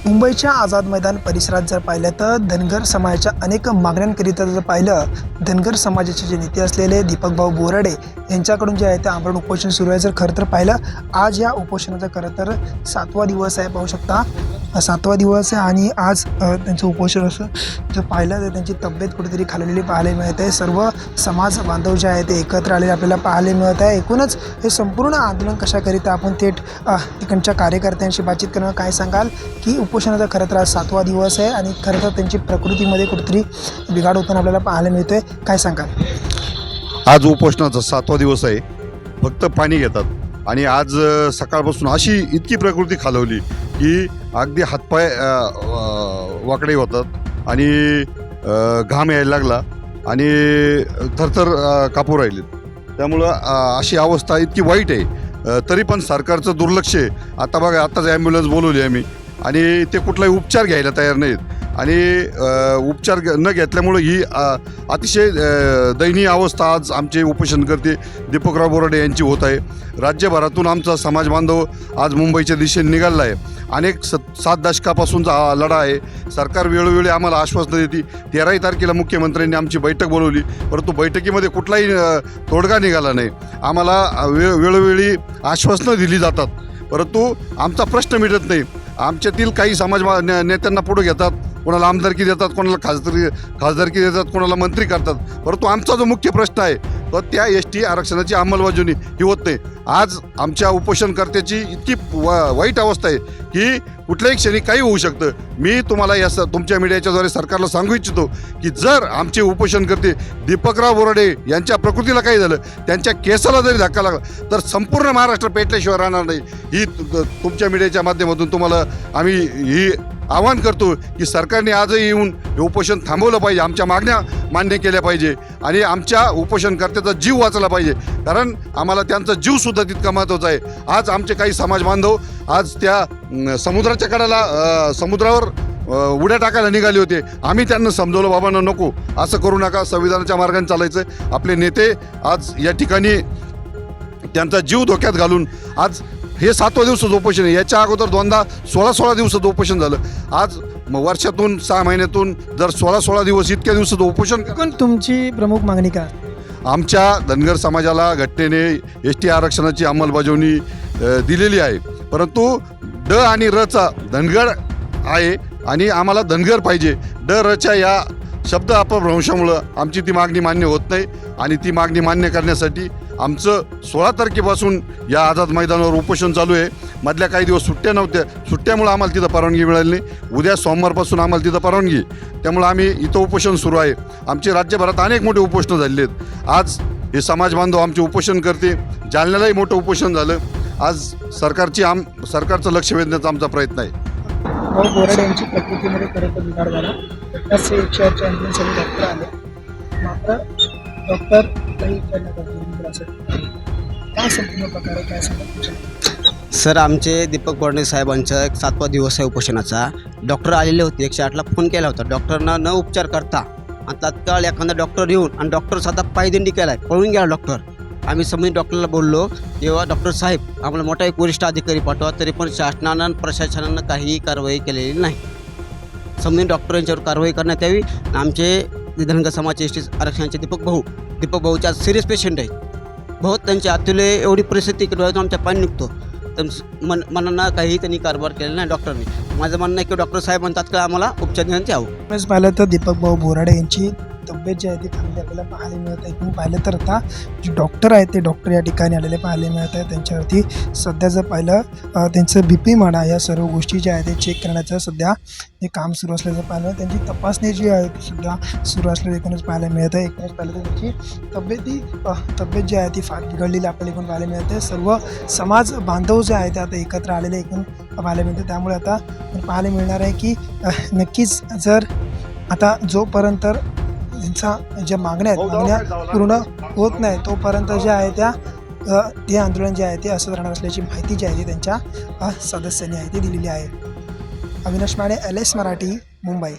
मुंबईच्या आझाद मैदान परिसरात जर पाहिलं तर धनगर समाजाच्या अनेक मागण्यांकरिता जर पाहिलं, धनगर समाजाचे जे नेते असलेले दीपकभाऊ बोराडे यांच्याकडून जे आहे ते आमरण उपोषण सुरू आहे. जर खरं तर पाहिलं, आज या उपोषणाचा खरं तर 7वा दिवस आहे. पाहू शकता 7वा दिवस आहे आणि आज त्यांचं उपोषण असं जर पाहिलं तर त्यांची तब्येत कुठेतरी खालवलेली पाहायला मिळत आहे. सर्व समाज बांधव जे आहे ते एकत्र आलेले आपल्याला पाहायला मिळत आहे. एकूणच हे संपूर्ण आंदोलन कशाकरिता आपण थेट तिकडच्या कार्यकर्त्यांशी बातचीत करणं. काय सांगाल की उपोषणाचा खरं तर आज 7वा दिवस आहे आणि खरं तर त्यांची प्रकृतीमध्ये कुठेतरी बिघाड होताना आपल्याला पाहायला मिळतोय. काय सांगाल? आज उपोषणाचा 7वा दिवस आहे. फक्त पाणी घेतात आणि आज सकाळपासून अशी इतकी प्रकृती खालवली की अगदी हातपाय वाकडे होतात आणि घाम यायला लागला आणि थरथर कापू राहिले. त्यामुळं अशी अवस्था इतकी वाईट आहे. तरी पण सरकारचं दुर्लक्ष आहे. आता बघा, आत्ताच ॲम्ब्युलन्स बोलवली आम्ही आणि ते कुठलाही उपचार घ्यायला तयार नाहीत आणि उपचार न घेतल्यामुळं ही अतिशय दयनीय अवस्था आज आमचे उपोषणकर्ते दीपकराव बोराडे यांची होत आहे. राज्यभरातून आमचा समाज बांधव आज मुंबईच्या दिशेने निघाला आहे. अनेक 7 दशकापासूनचा हा लढा आहे. सरकार वेळोवेळी आम्हाला आश्वासनं देते. 13 तारखेला मुख्यमंत्र्यांनी आमची बैठक बोलवली, परंतु बैठकीमध्ये कुठलाही तोडगा निघाला नाही. आम्हाला वेळोवेळी आश्वासनं दिली जातात, परंतु आमचा प्रश्न मिटत नाही. आमच्यातील काही समाज नेत्यांना पुढे घेतात, कोणाला आमदारकी देतात, कोणाला खासदारकी देतात, कोणाला मंत्री करतात, परंतु आमचा जो मुख्य प्रश्न आहे तो त्या ST आरक्षणाची अंमलबजावणी ही होत नाही. आज आमच्या उपोषणकर्त्याची इतकी वाईट अवस्था आहे की कुठल्याही क्षणी काही होऊ शकतं. मी तुम्हाला या तुमच्या मीडियाच्याद्वारे सरकारला सांगू इच्छितो की जर आमचे उपोषणकर्ते दीपकराव बोराडे यांच्या प्रकृतीला काही झालं, त्यांच्या केसाला जरी धक्का लागला तर संपूर्ण महाराष्ट्र पेटल्याशिवाय राहणार नाही. ही तुमच्या मीडियाच्या माध्यमातून तुम्हाला आम्ही ही आवाहन करतो की सरकारने आजही येऊन हे उपोषण थांबवलं पाहिजे, आमच्या मागण्या मान्य केल्या पाहिजे आणि आमच्या उपोषणकर्त्याचा जीव वाचला पाहिजे, कारण आम्हाला त्यांचा जीवसुद्धा तितका महत्त्वाचा आहे. आज आमचे काही समाज बांधव आज त्या समुद्राच्या कडाला समुद्रावर उड्या टाकायला निघाले होते. आम्ही त्यांना समजवलं, बाबांना नको, असं करू नका, संविधानाच्या मार्गाने चालायचं. आपले नेते आज या ठिकाणी त्यांचा जीव धोक्यात घालून आज हे 7वा दिवसाचं उपोषण आहे. याच्या अगोदर 2दा 16 दिवसाचं उपोषण झालं. आज वर्षातून 6 महिन्यातून जर 16 दिवस इतक्या दिवसाचं उपोषण. पण तुमची प्रमुख मागणी काय? आमच्या धनगर समाजाला घटनेने ST आरक्षणाची अंमलबजावणी दिलेली आहे, परंतु ड आणि रचा धनगर आहे आणि आम्हाला धनगर पाहिजे. ड रच्या या शब्द अपभ्रंशामुळं आमची ती मागणी मान्य होत नाही आणि ती मागणी मान्य करण्यासाठी आमचं 16 तारखेपासून या आझाद मैदानावर उपोषण चालू आहे. मधल्या काही दिवस सुट्ट्या नव्हत्या, सुट्ट्यामुळं आम्हाला तिथं परवानगी मिळाली नाही. उद्या सोमवारपासून आम्हाला तिथं परवानगी, त्यामुळं आम्ही इथं उपोषण सुरू आहे. आमचे राज्यभरात अनेक मोठे उपोषणं झालेले आहेत. आज हे समाज बांधव आमचे उपोषण करते. जालन्यालाही मोठं उपोषण झालं. आज सरकारचं लक्ष वेधण्याचा आमचा प्रयत्न आहे. बोराडे यांची प्रकृतीमध्ये खरं तर बिघाड झाला. त्याचे 108च्या ॲम्ब्युलन्स डॉक्टर आले, मात्र डॉक्टर काही काय संपूर्ण प्रकारे काय सांगतात? सर, आमचे दीपक बोराडे साहेबांचा 7वा दिवस आहे उपोषणाचा. डॉक्टर आलेले होते, 108ला फोन केला होता. डॉक्टरना न उपचार करता आणि तात्काळ एखादा डॉक्टर येऊन आणि डॉक्टर साधा पायदिंडी केला आहे, पळून गेला डॉक्टर. आम्ही समोर डॉक्टरला बोललो तेव्हा डॉक्टर साहेब आम्हाला मोठा एक वरिष्ठ अधिकारी पाठवा, तरी पण शासनानं प्रशासनानं काहीही कारवाई केलेली नाही. समोर डॉक्टर यांच्यावर कारवाई करण्यात यावी. आमचे धनगर समाजचे ST आरक्षणाचे दीपक भाऊचे आज सिरियस पेशंट आहेत. बहुत त्यांच्या आतुले एवढी परिस्थिती की डोळ्यातून आमच्या पाणी निघतो, तर मनांना काही त्यांनी कारभार केलेला नाही डॉक्टरने. माझं म्हणणं आहे की डॉक्टर साहेबांना तात्काळ आम्हाला उपचार देण्यात यावं. पाहिलं तर दीपकभाऊ बोराडे यांची तब्येत जी आहे ती खाली आपल्याला पाहायला मिळत आहे. पण पाहिलं तर आता जे डॉक्टर आहेत ते डॉक्टर या ठिकाणी आलेले पाहायला मिळत आहे. त्यांच्यावरती सध्या जर पाहिलं त्यांचं BP म्हणा या सर्व गोष्टी ज्या आहेत ते चेक करण्याचं सध्या हे काम सुरू असल्याचं पाहिलं. त्यांची तपासणी जी आहे ती सुद्धा सुरू असल्याचं एकूणच पाहायला मिळत आहे. एकूणच पाहिलं तर त्यांची तब्येत जी आहे ती फार बिघडलेली आपल्याला एकूण पाहायला मिळत आहे. सर्व समाज बांधव जे आहे ते आता एकत्र आलेले एकूण पाहायला मिळते. त्यामुळे आता पाहायला मिळणार आहे की नक्कीच जर आता जोपर्यंत त्यांच्या ज्या मागण्या पूर्ण होत नाही तोपर्यंत जे आहे ते आंदोलन जे आहे ते असंच राहणार असल्याची माहिती जी आहे ती त्यांच्या सदस्यांनी आहे ती दिलेली आहे. अविनाश माने, LS मराठी, मुंबई.